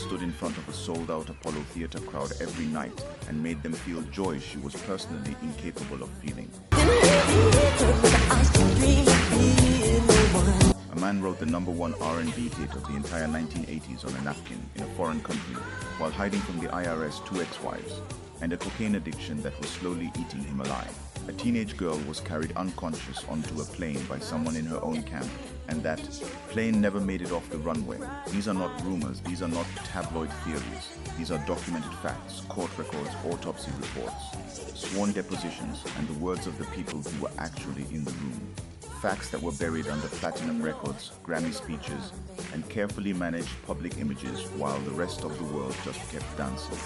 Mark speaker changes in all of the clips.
Speaker 1: stood in front of a sold-out Apollo Theater crowd every night and made them feel joy she was personally incapable of feeling. A man wrote the #1 R&B hit of the entire 1980s on a napkin in a foreign country while hiding from the IRS 2 ex-wives and a cocaine addiction that was slowly eating him alive. A teenage girl was carried unconscious onto a plane by someone in her own camp, and that plane never made it off the runway. These are not rumors, these are not tabloid theories. These are documented facts, court records, autopsy reports, sworn depositions, and the words of the people who were actually in the room. Facts that were buried under platinum records, Grammy speeches, and carefully managed public images while the rest of the world just kept dancing.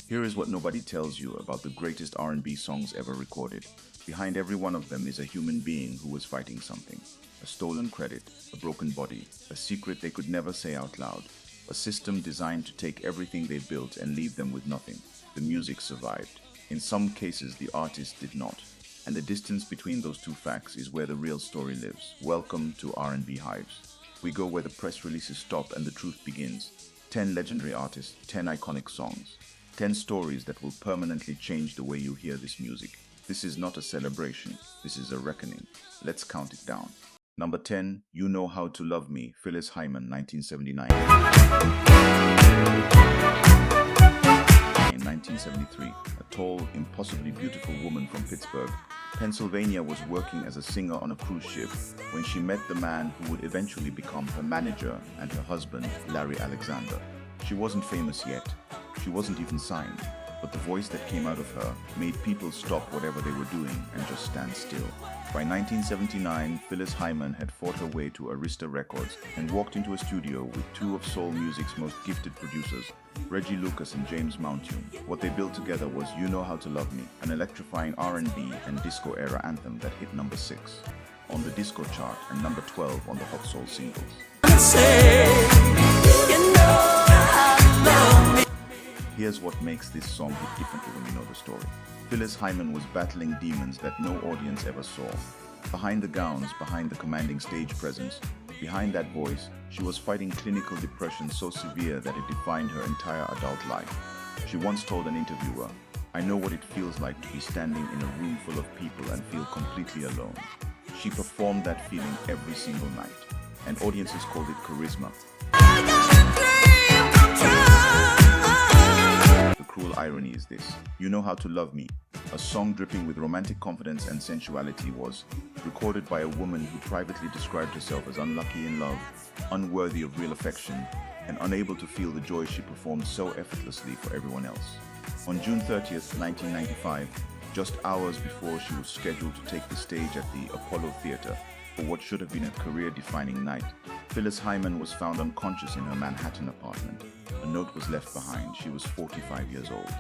Speaker 1: Here is what nobody tells you about the greatest R&B songs ever recorded. Behind every one of them is a human being who was fighting something. A stolen credit, a broken body, a secret they could never say out loud. A system designed to take everything they built and leave them with nothing. The music survived. In some cases, the artist did not. And the distance between those two facts is where the real story lives. Welcome to R&B Hives. We go where the press releases stop and the truth begins. 10 legendary artists, 10 iconic songs, 10 stories that will permanently change the way you hear this music. This is not a celebration, this is a reckoning. Let's count it down. Number 10, You Know How to Love Me, Phyllis Hyman, 1979. In 1973, a tall, impossibly beautiful woman from Pittsburgh, Pennsylvania was working as a singer on a cruise ship when she met the man who would eventually become her manager and her husband, Larry Alexander. She wasn't famous yet. She wasn't even signed, but the voice that came out of her made people stop whatever they were doing and just stand still. By 1979, Phyllis Hyman had fought her way to Arista Records and walked into a studio with two of soul music's most gifted producers, Reggie Lucas and James Mountune. What they built together was You Know How to Love Me, an electrifying R&B and disco-era anthem that hit number 6 on the disco chart and number 12 on the Hot Soul singles. Here's what makes this song hit differently when you know the story. Phyllis Hyman was battling demons that no audience ever saw. Behind the gowns, behind the commanding stage presence, behind that voice, she was fighting clinical depression so severe that it defined her entire adult life. She once told an interviewer, "I know what it feels like to be standing in a room full of people and feel completely alone." She performed that feeling every single night, and audiences called it charisma. The cruel irony is this: You Know How to Love Me, a song dripping with romantic confidence and sensuality, was recorded by a woman who privately described herself as unlucky in love, unworthy of real affection, and unable to feel the joy she performed so effortlessly for everyone else. On June 30th, 1995, just hours before she was scheduled to take the stage at the Apollo Theater for what should have been a career-defining night, Phyllis Hyman was found unconscious in her Manhattan apartment. A note was left behind. She was 45 years old.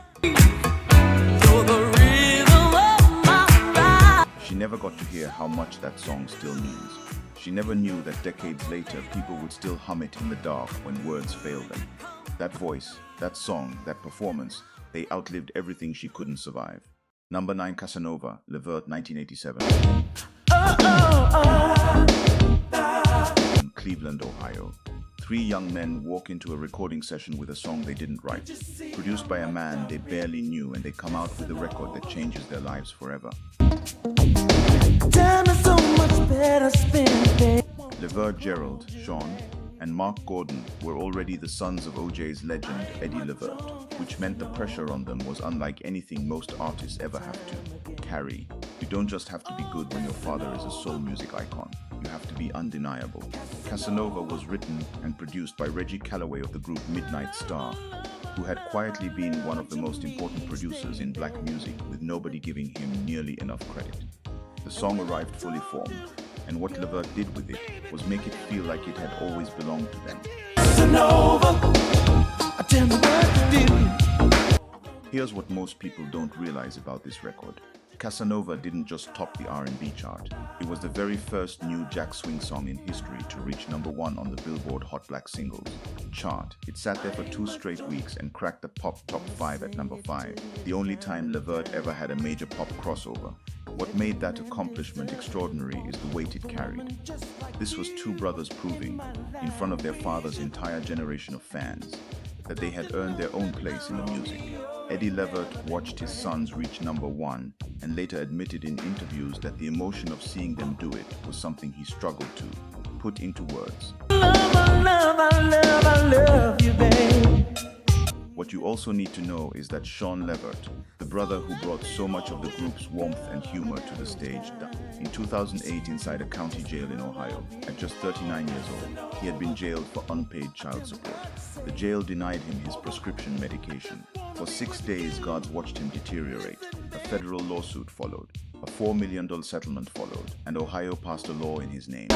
Speaker 1: She never got to hear how much that song still means. She never knew that decades later people would still hum it in the dark when words failed them. That voice, that song, that performance, they outlived everything she couldn't survive. Number 9, Casanova, Levert, 1987. In Cleveland, Ohio, 3 young men walk into a recording session with a song they didn't write, produced by a man they barely knew, and they come out with a record that changes their lives forever. Levert Gerald, Sean, and Mark Gordon were already the sons of OJ's legend Eddie Levert, which meant the pressure on them was unlike anything most artists ever have to carry. You don't just have to be good when your father is a soul music icon. You have to be undeniable. Casanova was written and produced by Reggie Calloway of the group Midnight Star, who had quietly been one of the most important producers in black music, with nobody giving him nearly enough credit. The song arrived fully formed, and what Levert did with it was make it feel like it had always belonged to them. Here's what most people don't realize about this record. Casanova didn't just top the R&B chart. It was the very first new jack swing song in history to reach #1 on the Billboard Hot Black Singles chart. It sat there for 2 straight weeks and cracked the pop top 5 at #5, the only time Levert ever had a major pop crossover. What made that accomplishment extraordinary is the weight it carried. This was two brothers proving, in front of their father's entire generation of fans, that they had earned their own place in the music. Eddie Levert watched his sons reach #1 and later admitted in interviews that the emotion of seeing them do it was something he struggled to put into words. I love you, babe. What you also need to know is that Sean Levert, the brother who brought so much of the group's warmth and humor to the stage, died in 2008 inside a county jail in Ohio. At just 39 years old, he had been jailed for unpaid child support. The jail denied him his prescription medication. For 6 days, guards watched him deteriorate. A federal lawsuit followed. A $4 million settlement followed, and Ohio passed a law in his name.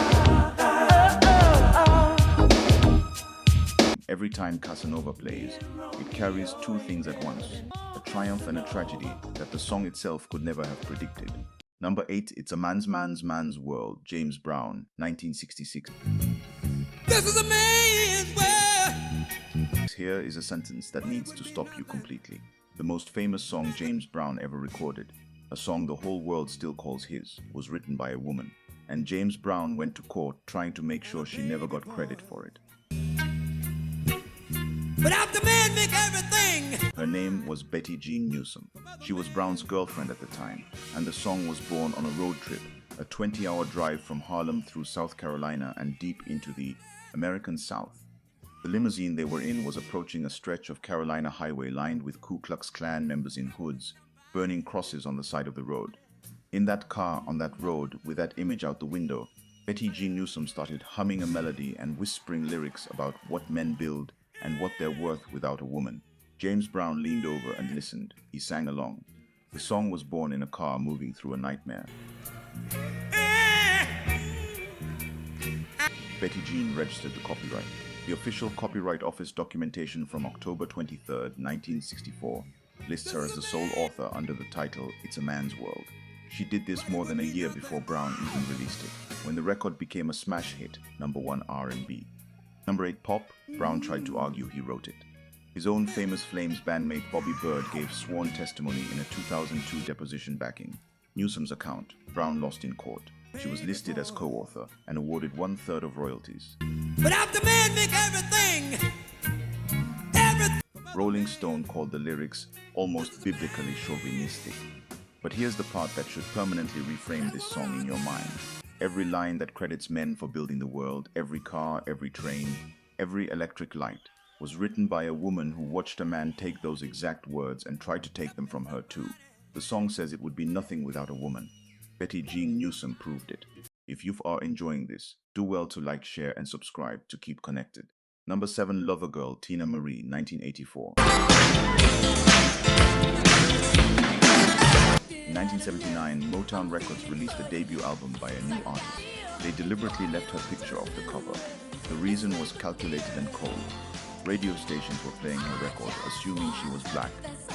Speaker 1: Every time Casanova plays, it carries two things at once, a triumph and a tragedy that the song itself could never have predicted. Number 8, It's a Man's World, James Brown, 1966. This is a man's world. Here is a sentence that needs to stop you completely. The most famous song James Brown ever recorded, a song the whole world still calls his, was written by a woman. And James Brown went to court trying to make sure she never got credit for it. Without the man make everything. Her name was Betty Jean Newsom. She was Brown's girlfriend at the time, and the song was born on a road trip, a 20-hour drive from Harlem through South Carolina and deep into the American South. The limousine they were in was approaching a stretch of Carolina highway lined with Ku Klux Klan members in hoods, burning crosses on the side of the road. In that car, on that road, with that image out the window, Betty Jean Newsom started humming a melody and whispering lyrics about what men build and what they're worth without a woman. James Brown leaned over and listened. He sang along. The song was born in a car moving through a nightmare. Betty Jean registered the copyright. The official Copyright Office documentation from October 23, 1964, lists her as the sole author under the title It's a Man's World. She did this more than a year before Brown even released it, when the record became a smash hit, #1 R&B. Number 8, Pop. Brown tried to argue he wrote it. His own Famous Flames bandmate Bobby Byrd gave sworn testimony in a 2002 deposition backing Newsom's account. Brown lost in court. She was listed as co-author and awarded 1/3 of royalties. Without the man make everything. Rolling Stone called the lyrics almost biblically chauvinistic. But here's the part that should permanently reframe this song in your mind. Every line that credits men for building the world, every car, every train, every electric light, was written by a woman who watched a man take those exact words and tried to take them from her too. The song says it would be nothing without a woman. Betty Jean Newsom proved it. If you are enjoying this, do well to like, share, and subscribe to keep connected. Number 7, Lover Girl, Tina Marie, 1984. In 1979, Motown Records released a debut album by a new artist. They deliberately left her picture off the cover. The reason was calculated and cold. Radio stations were playing her record, assuming she was black,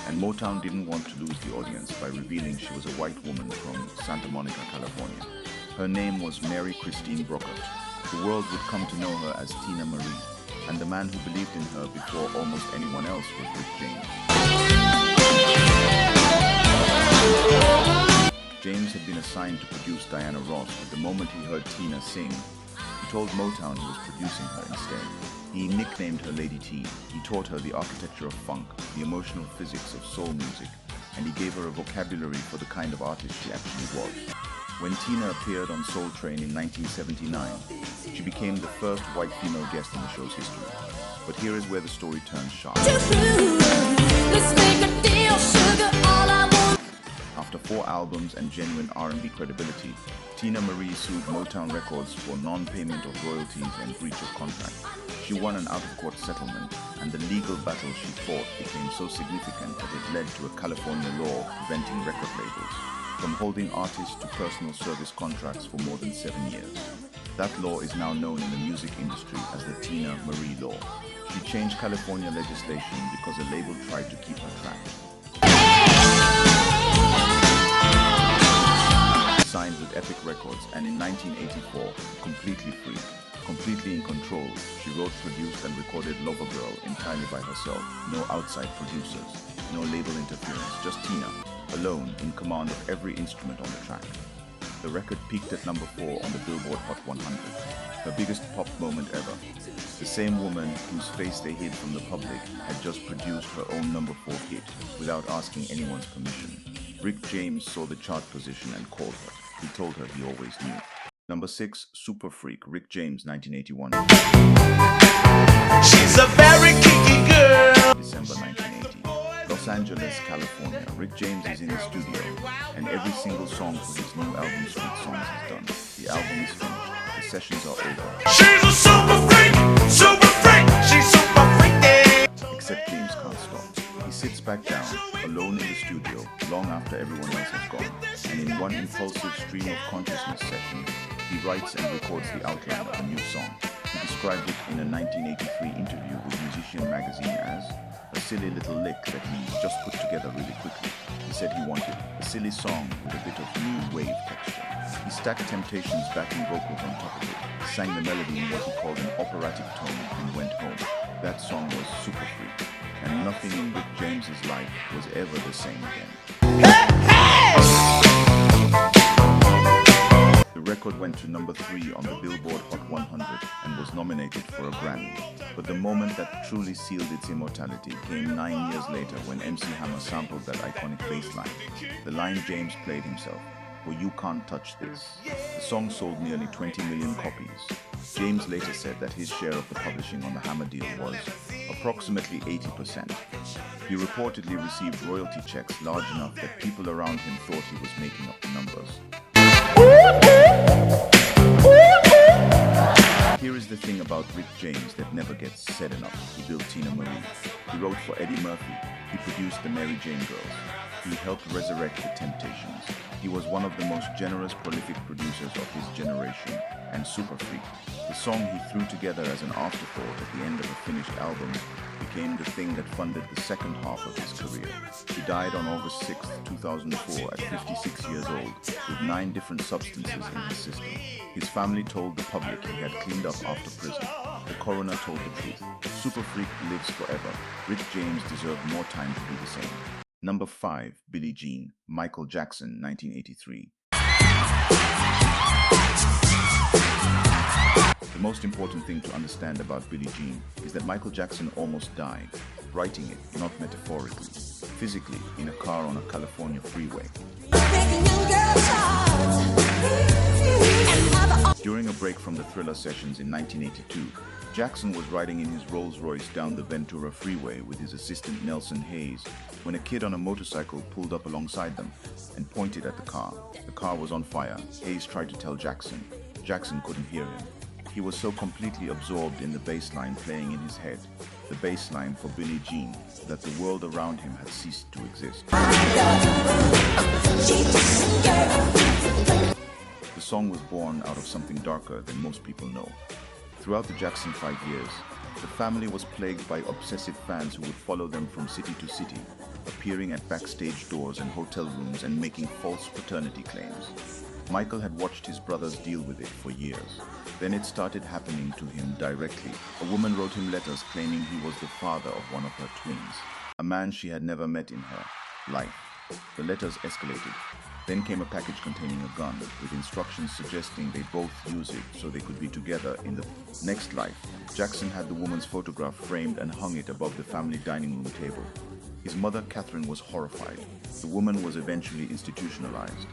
Speaker 1: and Motown didn't want to lose the audience by revealing she was a white woman from Santa Monica, California. Her name was Mary Christine Brockert. The world would come to know her as Tina Marie, and the man who believed in her before almost anyone else was Rick James. James had been assigned to produce Diana Ross, but the moment he heard Tina sing, he told Motown he was producing her instead. He nicknamed her Lady T. He taught her the architecture of funk, the emotional physics of soul music, and he gave her a vocabulary for the kind of artist she actually was. When Tina appeared on Soul Train in 1979, she became the first white female guest in the show's history. But here is where the story turns sharp. After 4 albums and genuine R&B credibility, Tina Marie sued Motown Records for non-payment of royalties and breach of contract. She won an out-of-court settlement, and the legal battle she fought became so significant that it led to a California law preventing record labels from holding artists to personal service contracts for more than 7 years. That law is now known in the music industry as the Tina Marie Law. She changed California legislation because a label tried to keep her trapped. Records, and in 1984, Completely Free. Completely in control, she wrote, produced, and recorded Lover Girl entirely by herself. No outside producers, no label interference, just Tina, alone, in command of every instrument on the track. The record peaked at number 4 on the Billboard Hot 100, her biggest pop moment ever. The same woman whose face they hid from the public had just produced her own number 4 hit without asking anyone's permission. Rick James saw the chart position and called her. He told her he always knew. Number 6, Super Freak, Rick James, 1981.
Speaker 2: She's a very kinky girl.
Speaker 1: December 1980. Los Angeles, California. Rick James is in the studio, and every single song for his new album, Street Songs, is done. The album is finished. The sessions are over.
Speaker 2: She's a super freak, she's super freaky.
Speaker 1: Except James can't stop. He sits back down, alone in the studio, long after everyone else has gone, and in one impulsive stream of consciousness session, he writes and records the outline of a new song. He described it in a 1983 interview with Musician magazine as a silly little lick that he just put together really quickly. He said he wanted a silly song with a bit of new wave texture. He stacked Temptations' backing vocals on top of it, sang the melody in what he called an operatic tone, and went home. That song was Super Freak, and nothing in Rick James's life was ever the same again. The record went to number 3 on the Billboard Hot 100 and was nominated for a Grammy. But the moment that truly sealed its immortality came 9 years later when MC Hammer sampled that iconic bass line. The line James played himself, "For you can't touch this." The song sold nearly 20 million copies. James later said that his share of the publishing on the Hammer deal was approximately 80%. He reportedly received royalty checks large enough that people around him thought he was making up the numbers. Here is the thing about Rick James that never gets said enough. He built Tina Marie. He wrote for Eddie Murphy. He produced the Mary Jane Girls. He helped resurrect the Temptations. He was one of the most generous, prolific producers of his generation, and Super Freak, the song he threw together as an afterthought at the end of a finished album, became the thing that funded the second half of his career. He died on August 6, 2004 at 56 years old, with 9 different substances in his system. His family told the public he had cleaned up after prison. The coroner told the truth. Super Freak lives forever. Rick James deserved more time to do the same. Number 5, Billie Jean, Michael Jackson, 1983. The most important thing to understand about Billie Jean is that Michael Jackson almost died, writing it, not metaphorically, physically, in a car on a California freeway. During a break from the Thriller sessions in 1982, Jackson was riding in his Rolls-Royce down the Ventura freeway with his assistant Nelson Hayes when a kid on a motorcycle pulled up alongside them and pointed at the car. The car was on fire. Hayes tried to tell Jackson. Jackson couldn't hear him. He was so completely absorbed in the bass line playing in his head, the bass line for Billie Jean, that the world around him had ceased to exist. The song was born out of something darker than most people know. Throughout the Jackson 5 years, the family was plagued by obsessive fans who would follow them from city to city, appearing at backstage doors and hotel rooms and making false paternity claims. Michael had watched his brothers deal with it for years. Then it started happening to him directly. A woman wrote him letters claiming he was the father of one of her twins, a man she had never met in her life. The letters escalated. Then came a package containing a gun, with instructions suggesting they both use it so they could be together in the next life. Jackson had the woman's photograph framed and hung it above the family dining room table. His mother, Catherine, was horrified. The woman was eventually institutionalized.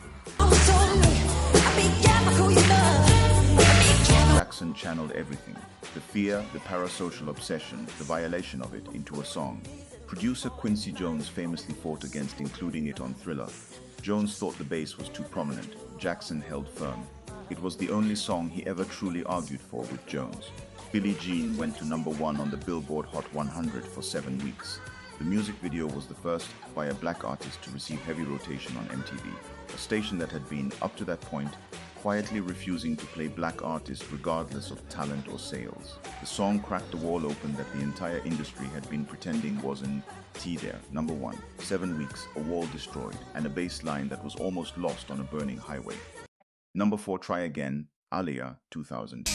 Speaker 1: Jackson channeled everything, the fear, the parasocial obsession, the violation of it, into a song. Producer Quincy Jones famously fought against including it on Thriller. Jones thought the bass was too prominent. Jackson held firm. It was the only song he ever truly argued for with Jones. Billie Jean went to number 1 on the Billboard Hot 100 for 7 weeks. The music video was the first by a black artist to receive heavy rotation on MTV, a station that had been, up to that point, quietly refusing to play black artists regardless of talent or sales. The song cracked the wall open that the entire industry had been pretending wasn't there. Number 1, 7 weeks, a wall destroyed, and a bass line that was almost lost on a burning highway. Number 4, Try Again, Alia, 2000.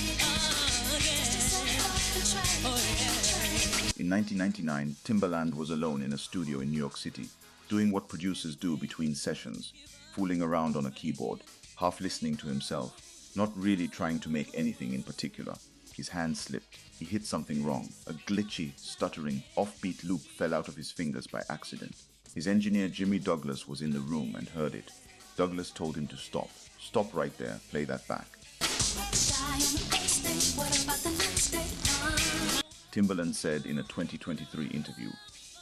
Speaker 1: In 1999, Timbaland was alone in a studio in New York City, doing what producers do between sessions, fooling around on a keyboard, half listening to himself, not really trying to make anything in particular. His hand slipped. He hit something wrong. A glitchy, stuttering, offbeat loop fell out of his fingers by accident. His engineer Jimmy Douglas was in the room and heard it. Douglas told him to stop. Stop right there. Play that back. Timbaland said in a 2023 interview,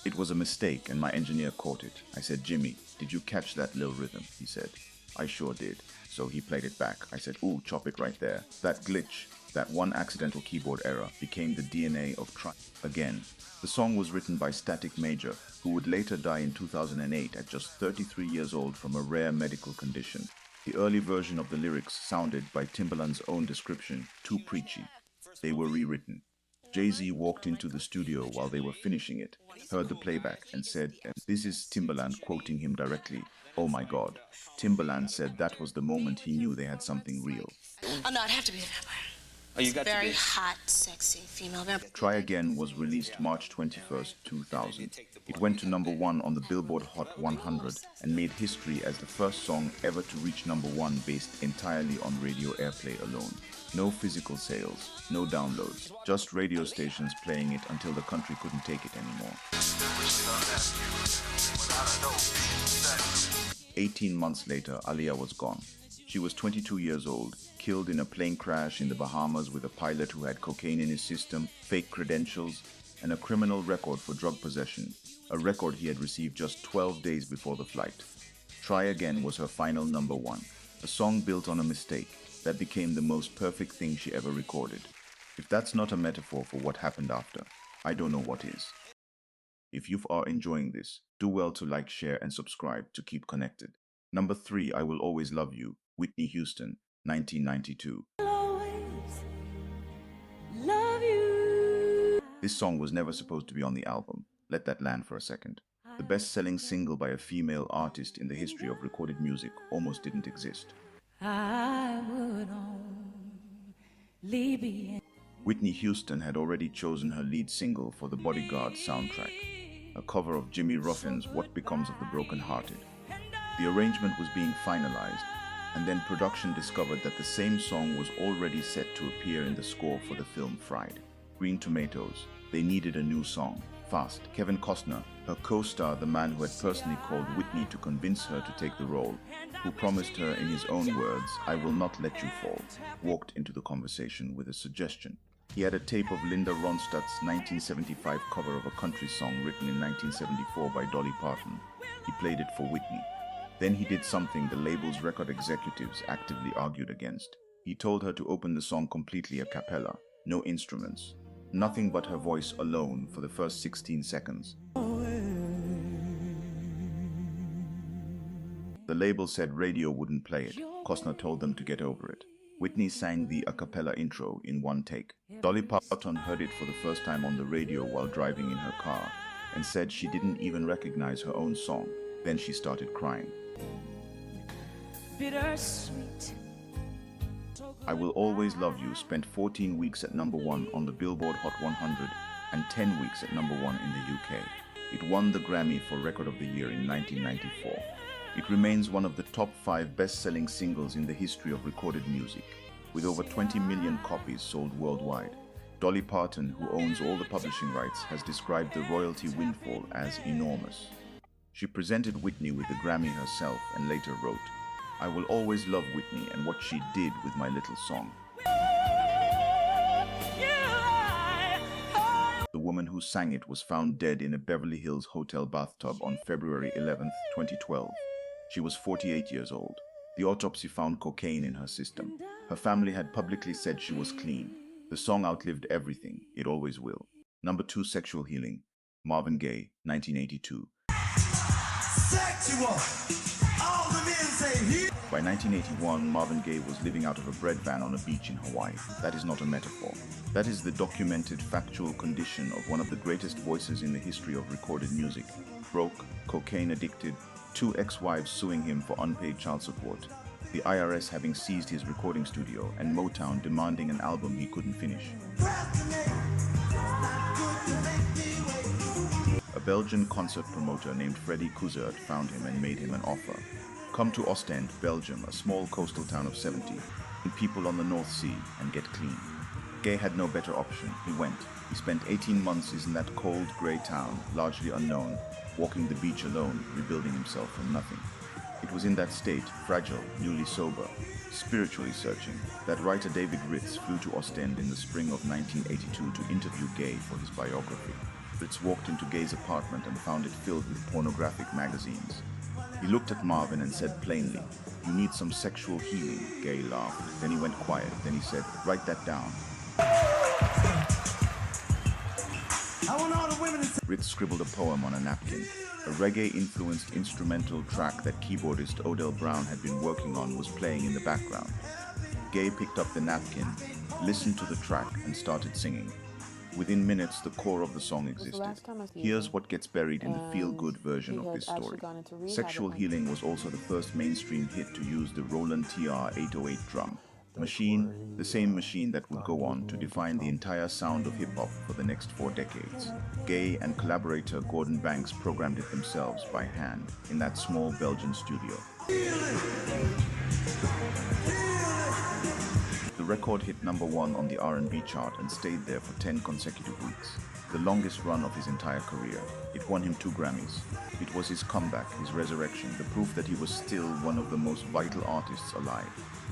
Speaker 1: "It was a mistake and my engineer caught it. I said, 'Jimmy, did you catch that little rhythm?' He said, 'I sure did.' So he played it back. I said, 'Ooh, chop it right there.' That glitch, that one accidental keyboard error, became the DNA of Try Again." The song was written by Static Major, who would later die in 2008 at just 33 years old from a rare medical condition. The early version of the lyrics sounded, by Timbaland's own description, too preachy. They were rewritten. Jay-Z walked into the studio while they were finishing it, heard the playback, and said, and this is Timbaland quoting him directly, "Oh my God." Timbaland said that was the moment he knew they had something real.
Speaker 3: Oh no, I'd have to be a vampire.
Speaker 4: Oh, you got
Speaker 3: Very
Speaker 4: to be.
Speaker 3: hot, sexy female vampire.
Speaker 1: Try Again was released March 21st, 2000. It went to number 1 on the Billboard Hot 100 and made history as the first song ever to reach number 1 based entirely on radio airplay alone. No physical sales, no downloads, just radio stations playing it until the country couldn't take it anymore. 18 months later, Alia was gone. She was 22 years old, killed in a plane crash in the Bahamas with a pilot who had cocaine in his system, fake credentials, and a criminal record for drug possession, a record he had received just 12 days before the flight. Try Again was her final number 1, a song built on a mistake that became the most perfect thing she ever recorded. If that's not a metaphor for what happened after, I don't know what is. If you are enjoying this, do well to like, share, and subscribe to keep connected. Number 3, I Will Always Love You, Whitney Houston, 1992. This song was never supposed to be on the album. Let that land for a second. The best-selling single by a female artist in the history of recorded music almost didn't exist. Whitney Houston had already chosen her lead single for the Bodyguard soundtrack, a cover of Jimmy Ruffin's What Becomes of the Broken Hearted. The arrangement was being finalized, and then production discovered that the same song was already set to appear in the score for the film Fried. Green Tomatoes. They needed a new song. Fast. Kevin Costner, her co-star, the man who had personally called Whitney to convince her to take the role, who promised her in his own words, "I will not let you fall," walked into the conversation with a suggestion. He had a tape of Linda Ronstadt's 1975 cover of a country song written in 1974 by Dolly Parton. He played it for Whitney. Then he did something the label's record executives actively argued against. He told her to open the song completely a cappella, no instruments, nothing but her voice alone for the first 16 seconds. The label said radio wouldn't play it. Costner told them to get over it. Whitney sang the a cappella intro in one take. Dolly Parton heard it for the first time on the radio while driving in her car and said she didn't even recognize her own song. Then she started crying.
Speaker 5: Bittersweet.
Speaker 1: I Will Always Love You spent 14 weeks at number 1 on the Billboard Hot 100 and 10 weeks at number 1 in the UK. It won the Grammy for Record of the Year in 1994. It remains one of the top 5 best-selling singles in the history of recorded music, with over 20 million copies sold worldwide. Dolly Parton, who owns all the publishing rights, has described the royalty windfall as enormous. She presented Whitney with the Grammy herself and later wrote, "I will always love Whitney and what she did with my little song." The woman who sang it was found dead in a Beverly Hills hotel bathtub on February 11, 2012. She was 48 years old. The autopsy found cocaine in her system. Her family had publicly said she was clean. The song outlived everything. It always will. Number 2, Sexual Healing, Marvin Gaye, 1982.
Speaker 2: Sexual. All the men say he.
Speaker 1: By 1981, Marvin Gaye was living out of a bread van on a beach in Hawaii. That is not a metaphor. That is the documented, factual condition of one of the greatest voices in the history of recorded music. Broke, cocaine addicted, 2 ex-wives suing him for unpaid child support. the IRS having seized his recording studio and Motown demanding an album he couldn't finish. A Belgian concert promoter named Freddy Couzert found him and made him an offer. Come to Ostend, Belgium, a small coastal town of 70, and people on the North Sea, and get clean. Gay had no better option. He went. He spent 18 months in that cold, grey town, largely unknown, walking the beach alone, rebuilding himself from nothing. It was in that state, fragile, newly sober, spiritually searching, that writer David Ritz flew to Ostend in the spring of 1982 to interview Gay for his biography. Ritz walked into Gay's apartment and found it filled with pornographic magazines. He looked at Marvin and said plainly, "You need some sexual healing." Gay laughed. Then he went quiet. Then he said, "Write that down." Ritz scribbled a poem on a napkin. A reggae-influenced instrumental track that keyboardist Odell Brown had been working on was playing in the background. Gay picked up the napkin, listened to the track, and started singing. Within minutes, the core of the song existed. Here's what gets buried in the feel-good version of this story. Sexual Healing was also the first mainstream hit to use the Roland TR 808 drum machine, the same machine that would go on to define the entire sound of hip-hop for the next 4 decades. Gay and collaborator Gordon Banks programmed it themselves by hand in that small Belgian studio. The record hit #1 on the R&B chart and stayed there for 10 consecutive weeks, the longest run of his entire career. It won him 2 Grammys. It was his comeback, his resurrection, the proof that he was still one of the most vital artists alive.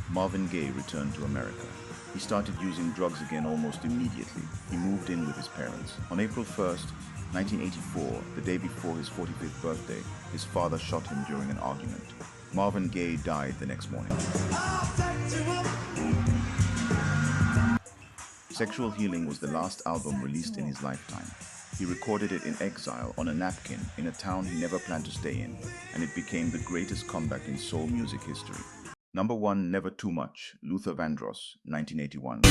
Speaker 1: Marvin Gaye returned to America. He started using drugs again almost immediately. He moved in with his parents. On April 1st, 1984, the day before his 45th birthday, his father shot him during an argument. Marvin Gaye died the next morning. Sexual Healing was the last album released in his lifetime. He recorded it in exile on a napkin in a town he never planned to stay in, and it became the greatest comeback in soul music history. #1, Never Too Much, Luther Vandross, 1981.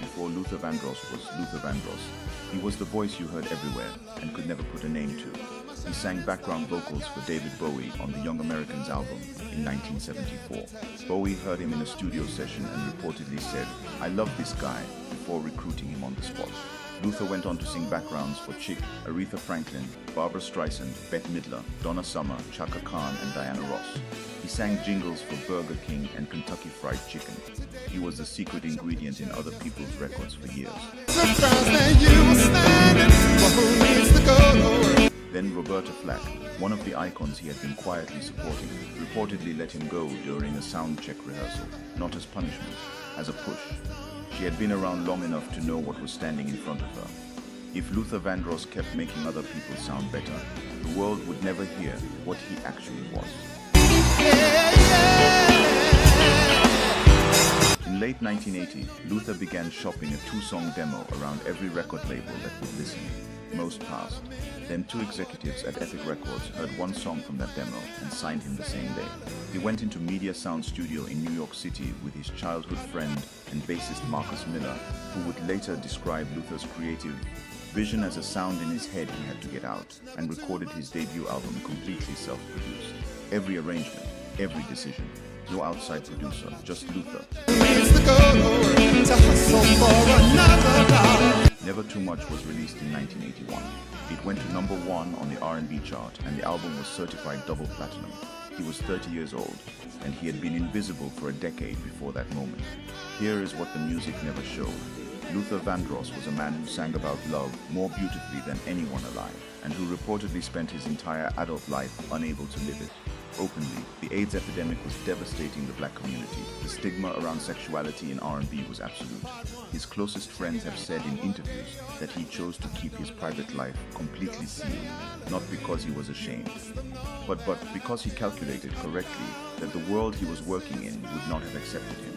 Speaker 1: Before Luther Vandross was Luther Vandross, he was the voice you heard everywhere and could never put a name to. He sang background vocals for David Bowie on the Young Americans album in 1974. Bowie heard him in a studio session and reportedly said, "I love this guy," before recruiting him on the spot. Luther went on to sing backgrounds for Chick, Aretha Franklin, Barbra Streisand, Bette Midler, Donna Summer, Chaka Khan, and Diana Ross. He sang jingles for Burger King and Kentucky Fried Chicken. He was the secret ingredient in other people's records for years. Then Roberta Flack, one of the icons he had been quietly supporting, reportedly let him go during a sound check rehearsal, not as punishment, as a push. She had been around long enough to know what was standing in front of her. If Luther Vandross kept making other people sound better, the world would never hear what he actually was. In late 1980, Luther began shopping a 2-song demo around every record label that would listen. Most passed. Then 2 executives at Epic Records heard 1 song from that demo and signed him the same day. He went into Media Sound Studio in New York City with his childhood friend and bassist Marcus Miller, who would later describe Luther's creative vision as a sound in his head he had to get out, and recorded his debut album completely self-produced. Every arrangement, every decision. No outside producer, just Luther. Never Too Much was released in 1981. It went to #1 on the R&B chart, and the album was certified double platinum. He was 30 years old, and he had been invisible for a decade before that moment. Here is what the music never showed. Luther Vandross was a man who sang about love more beautifully than anyone alive, and who reportedly spent his entire adult life unable to live it. Openly, the AIDS epidemic was devastating the black community. The stigma around sexuality in R&B was absolute. His closest friends have said in interviews that he chose to keep his private life completely sealed, not because he was ashamed, but because he calculated correctly that the world he was working in would not have accepted him.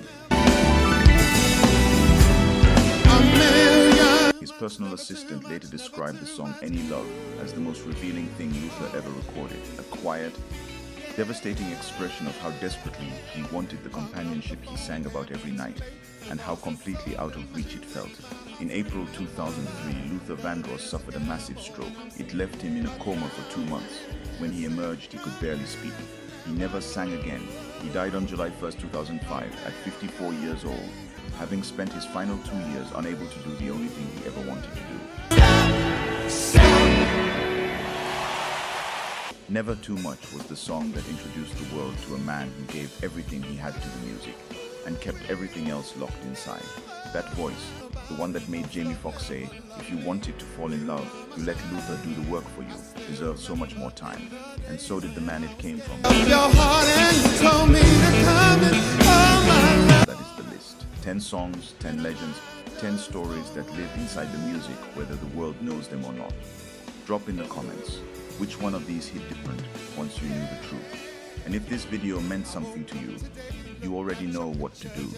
Speaker 1: His personal assistant later described the song Any Love as the most revealing thing Luther ever recorded, a quiet, devastating expression of how desperately he wanted the companionship he sang about every night, and how completely out of reach it felt. In April 2003, Luther Vandross suffered a massive stroke. It left him in a coma for 2 months. When he emerged, he could barely speak. He never sang again. He died on July 1st, 2005, at 54 years old, having spent his final 2 years unable to do the only thing he ever wanted to do. Never Too Much was the song that introduced the world to a man who gave everything he had to the music and kept everything else locked inside. That voice, the one that made Jamie Foxx say, "If you wanted to fall in love, you let Luther do the work for you," deserves so much more time. And so did the man it came from. That is the list. 10 songs, 10 legends, 10 stories that live inside the music, whether the world knows them or not. Drop in the comments which one of these hit different once you knew the truth. And if this video meant something to you, you already know what to do.